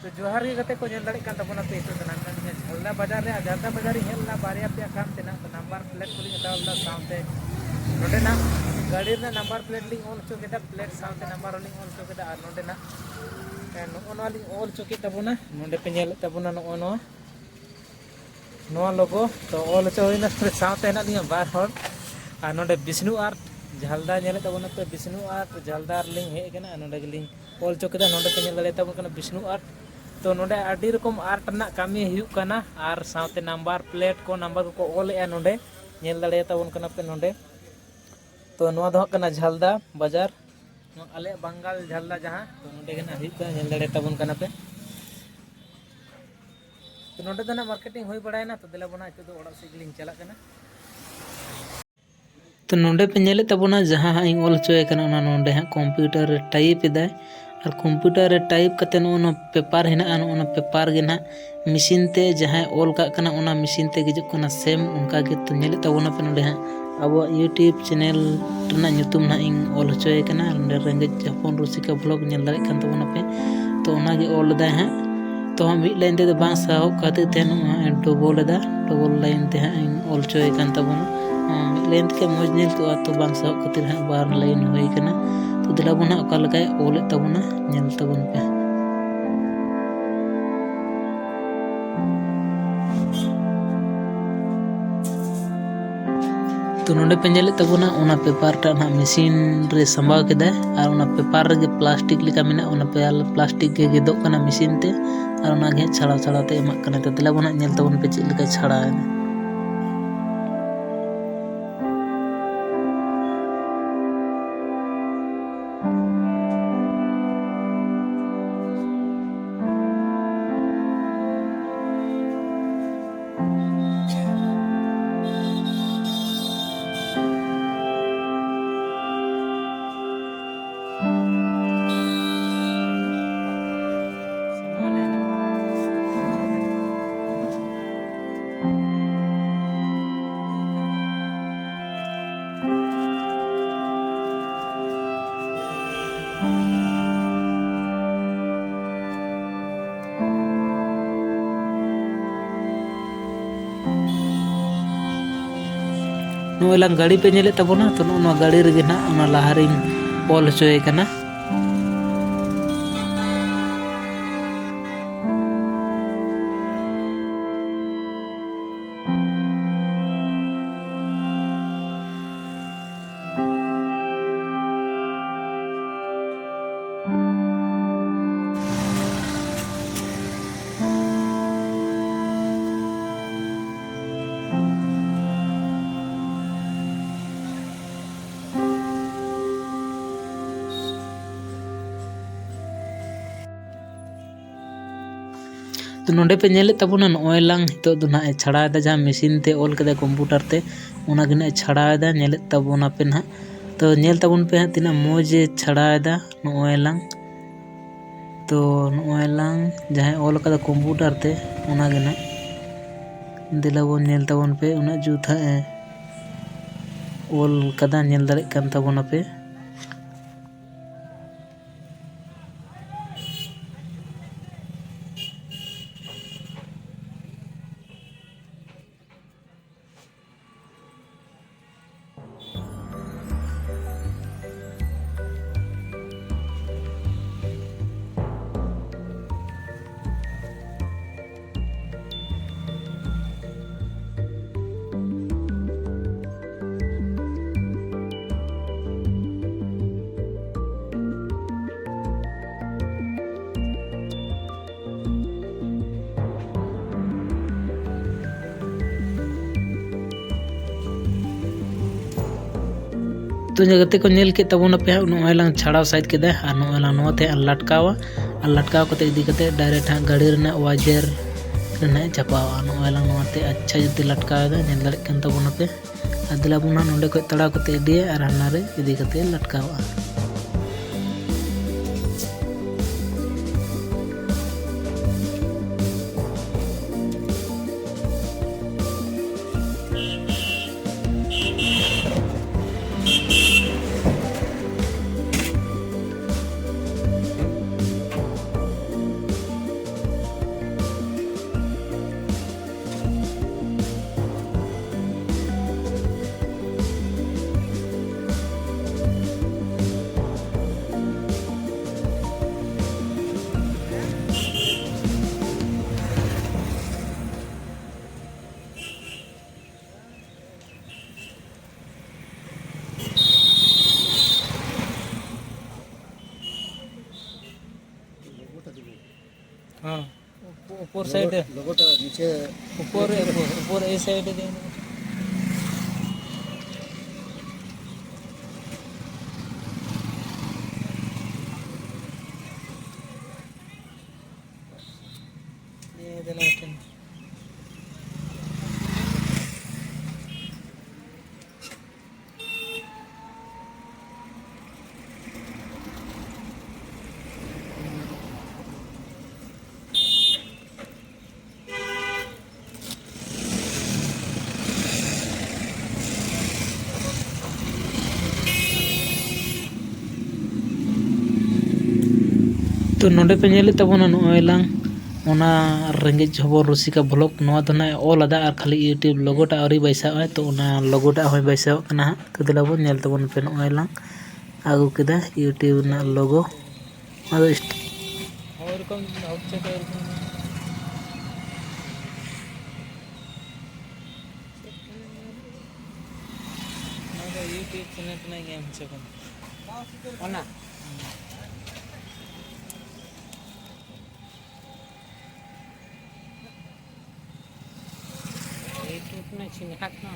तो जोहार के गते को नेल दाड़े कान तबोना पे तो नाम झलदा बाजार रे झलदा बाजार हेलना बारिया पे काम तेना तो नंबर प्लेट को लिंग डालदा साउंड नोडे ना गाड़ी रे नंबर प्लेट लिंग ऑन चो केदा प्लेट साउंड नंबर लिंग ऑन चो केदा नोडे ना नो लिंग ऑल चो के तबोना नोडे पे नेल तबोना नो लोगो तो ऑल चो होइना साउंड हेना लिंग बार हर आ नोडे विष्णु आर्ट झलदा नेल तबोना पे विष्णु आर्ट झलदार लिंग हे केना नोडे लिंग ऑल चो केदा नोडे पे नेल दाड़े तबोना विष्णु आर्ट तो नोडे आडी रकम आर्ट ना कामी हुयुक काना आर साउते नंबर प्लेट को नंबर को ऑल ए नोडे नेल दाड़े तबोन काना पे नोडे तो नोआ दो काना झलदा बाजार आले बंगाल झलदा जहां तो नोडे गना हुयुक काना नेल दाड़े तबोन काना पे तो नोडे दना मार्केटिंग होई बड़ायना तो देला बना इतो दो ओड़ा सिगलिंग चला काना तो नोडे पे नेले तबोना जहां इन ऑल चोय काना ओना नोडे हां कंप्यूटर रे टाइप इदाय और कंप्यूटर रे टाइप कते नो पेपर हेना नो पेपर गे ना मशीन ते जहां ऑल का कना ओना मशीन ते गिजुक कना सेम उनका गे तो नेले तबोना पे नोडे हां अब यूट्यूब चैनल रना ᱧᱩᱛᱩᱢ ना इन ऑल होचोय कना नोडे रेंगेज जापान रुसिका ब्लॉग नेल दाड़े कान तबोना पे तो ओना गे ऑल दाय हां तो हम मिड लाइन ते बांग साहो खाते ते डबल लाइन ते हां इन ऑल चोय कान तबोना मिड लाइन के मौज नेल तो बांग साहो खातिर हां बार लाइन होय कना तो दिला बना ओका लगाय ऑल तबोना नेल तबोन पे तो नोडे पे नेले तबोना ओना पेपर टा ना मशीन रे संभाव केदा और ओना पेपर रे प्लास्टिक लिका मेना ओना पे प्लास्टिक गे गेदो कना मशीन ते और ओना गे छाड़ा छाड़ा ते एमा कना तो दिला बना नेल तबोन पे चेक लिका छाड़ा नोएलांग गाड़ी पे नेले तबोना तो नो गाड़ी रे ना ओना लाहारिंग ऑल होचोय कना तो नोडे पे नेले तबोना नोएलांग हितो दो ना छाड़ा दा जहां मशीन ते ऑल कदे कंप्यूटर ते ओना गने छाड़ा दा नेले तबोना पे ना तो नेल तबोन पे तिना मोज छाड़ा दा नोएलांग तो नोएलांग जहां ऑल कदे कंप्यूटर ते ओना गना दिला बो नेल तबोन पे ओना जुथा ऑल कदा नेल दाड़े कान तबोना पे तो जगते को नेल के तबोना पे नोएलांग छाड़ा साइड के और नोएलांग नोते लटकावा और लटकाव कते इदी कते डायरेक्ट हां गाड़ी रना वाजर रना चपावा नोएलांग नोते अच्छा जति लटकाव दा नेल दाड़े कान तबोना पे अदला बुना नोंडे को तड़ा कते इदी और हाना रे इदी कते लटकावा हाँ ऊपर साइड लोगोटा नीचे ऊपर ऊपर ए साइड दे तो नोडे पे नेले तबोना नोयलांग ओना रेंगेज खबर रुसिका ब्लॉग नोआ तो ना ऑल आदा और खाली यूट्यूब लोगोटा औरी बैसा है तो ओना लोगोटा होय बैसा कना तो दिलाबो नेल तबोन पे नोयलांग आगु केदा यूट्यूब ना लोगो आदो और कम आउटसेट और यूट्यूब चैनल ना गेम चकन ओना YouTube na chinhak na